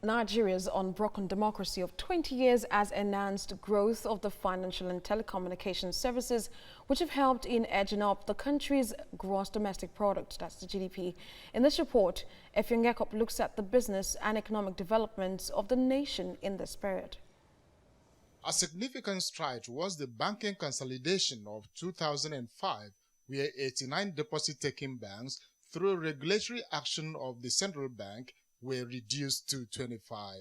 Nigeria's unbroken democracy of 20 years has enhanced growth of the financial and telecommunications services, which have helped in edging up the country's gross domestic product, that's the GDP. In this report, Effiong Ekop looks at the business and economic developments of the nation in this period. A significant stride was the banking consolidation of 2005, where 89 deposit-taking banks, through regulatory action of the central bank, were reduced to 25.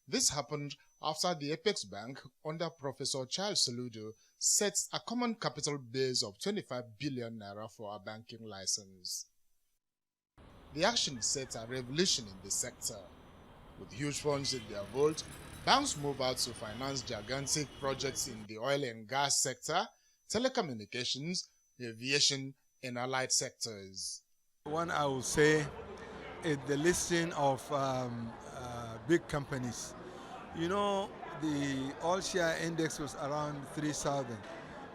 This happened after the Apex Bank, under Professor Charles Soludo, sets a common capital base of 25 billion naira for a banking license. The action set a revolution in the sector. With huge funds in their vault, banks move out to finance gigantic projects in the oil and gas sector, telecommunications, aviation, and allied sectors. One, I would say, is the listing of big companies. You know, the all-share index was around 3,000,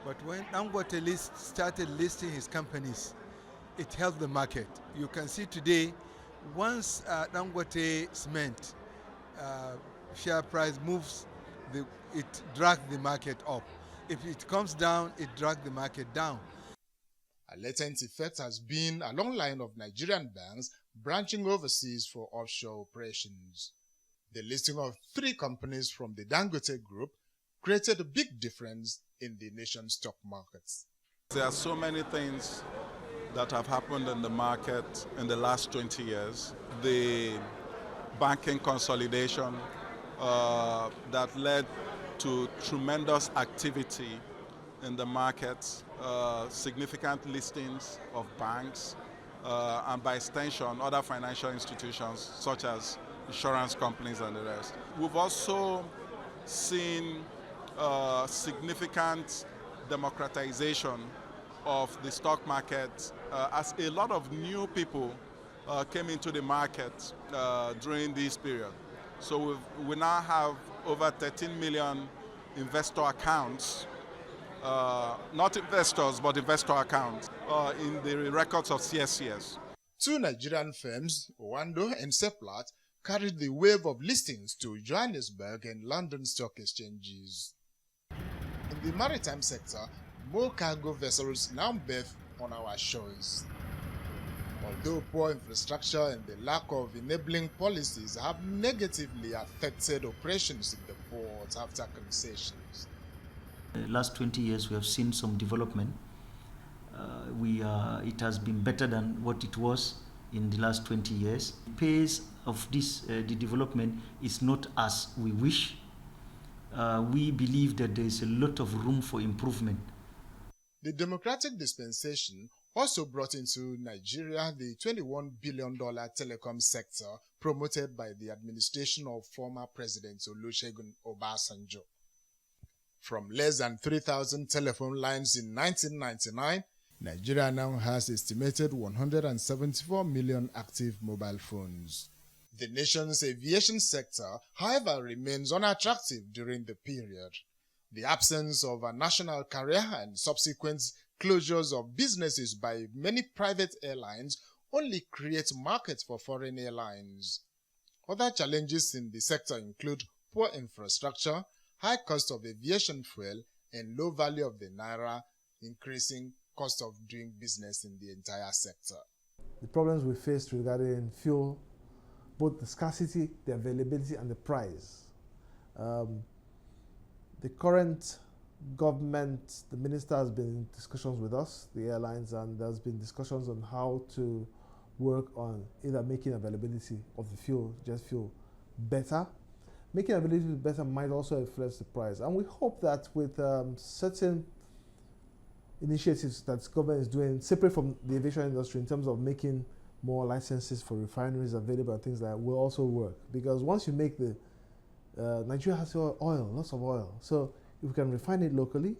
but when Dangote started listing his companies, it helped the market. You can see today, once Dangote cement share price moves, it drags the market up. If it comes down, it drags the market down. A latent effect has been a long line of Nigerian banks branching overseas for offshore operations. The listing of 3 companies from the Dangote Group created a big difference in the nation's stock markets. There are so many things that have happened in the market in the last 20 years. The banking consolidation that led to tremendous activity in the markets, significant listings of banks, and by extension, other financial institutions such as insurance companies and the rest. We've also seen significant democratization of the stock market as a lot of new people came into the market during this period. So we now have over 13 million investor accounts, not investors, but investor accounts in the records of CSCS. 2 Nigerian firms, Owando and Seplat, carried the wave of listings to Johannesburg and London stock exchanges. In the maritime sector, more cargo vessels now berth on our shores. Although poor infrastructure and the lack of enabling policies have negatively affected operations in the port after concessions. The last 20 years we have seen some development. It has been better than what it was in the last 20 years. The pace of the development is not as we wish. We believe that there is a lot of room for improvement. The democratic dispensation also brought into Nigeria the $21 billion telecom sector promoted by the administration of former President Olusegun Obasanjo. From less than 3,000 telephone lines in 1999, Nigeria now has estimated 174 million active mobile phones. The nation's aviation sector, however, remains unattractive during the period. The absence of a national carrier and subsequent closures of businesses by many private airlines only create markets for foreign airlines. Other challenges in the sector include poor infrastructure, high cost of aviation fuel, and low value of the naira, increasing cost of doing business in the entire sector. The problems we faced regarding fuel, both the scarcity, the availability, and the price. The current government, the minister has been in discussions with us, the airlines, and there's been discussions on how to work on either making availability of the fuel, jet fuel, better. Making availability better might also influence the price. And we hope that with certain initiatives that the government is doing, separate from the aviation industry, in terms of making more licenses for refineries available and things like that, will also work. Because once you make the Nigeria has oil, lots of oil. So if we can refine it locally,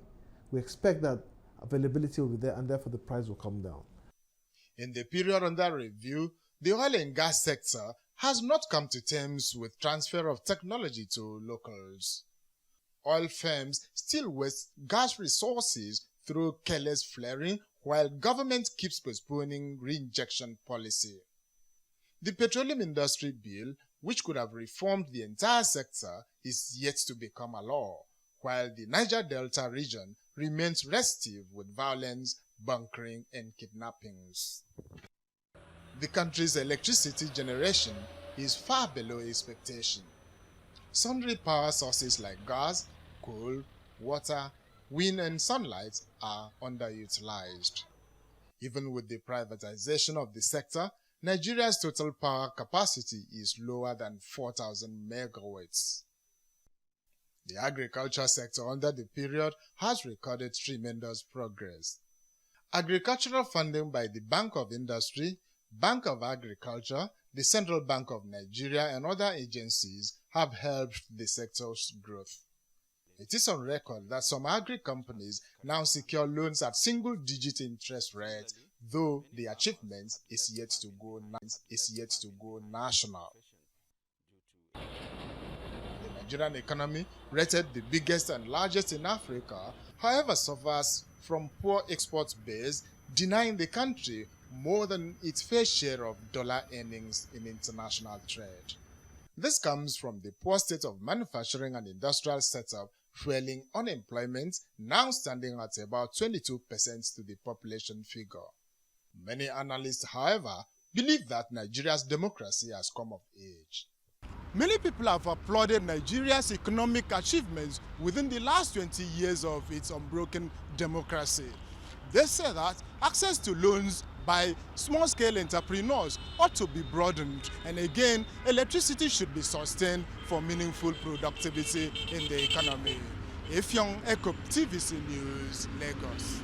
we expect that availability will be there and therefore the price will come down. In the period under review, the oil and gas sector has not come to terms with transfer of technology to locals. Oil firms still waste gas resources through careless flaring while government keeps postponing reinjection policy. The Petroleum Industry Bill, which could have reformed the entire sector, is yet to become a law, while the Niger Delta region remains restive with violence, bunkering, and kidnappings. The country's electricity generation is far below expectation. Sundry power sources like gas, coal, water, wind, and sunlight are underutilized. Even with the privatization of the sector, Nigeria's total power capacity is lower than 4,000 megawatts. The agriculture sector under the period has recorded tremendous progress. Agricultural funding by the Bank of Industry, Bank of Agriculture, the Central Bank of Nigeria, and other agencies have helped the sector's growth. It is on record that some agri-companies now secure loans at single-digit interest rates, though the achievement is yet to go national. The Nigerian economy, rated the biggest and largest in Africa, however suffers from poor export base, denying the country more than its fair share of dollar earnings in international trade. This comes from the poor state of manufacturing and industrial setup, fueling unemployment, now standing at about 22% to the population figure. Many analysts, however, believe that Nigeria's democracy has come of age. Many people have applauded Nigeria's economic achievements within the last 20 years of its unbroken democracy. They say that access to loans by small-scale entrepreneurs ought to be broadened, and again, electricity should be sustained for meaningful productivity in the economy. Ifyong Ekop, TVC News, Lagos.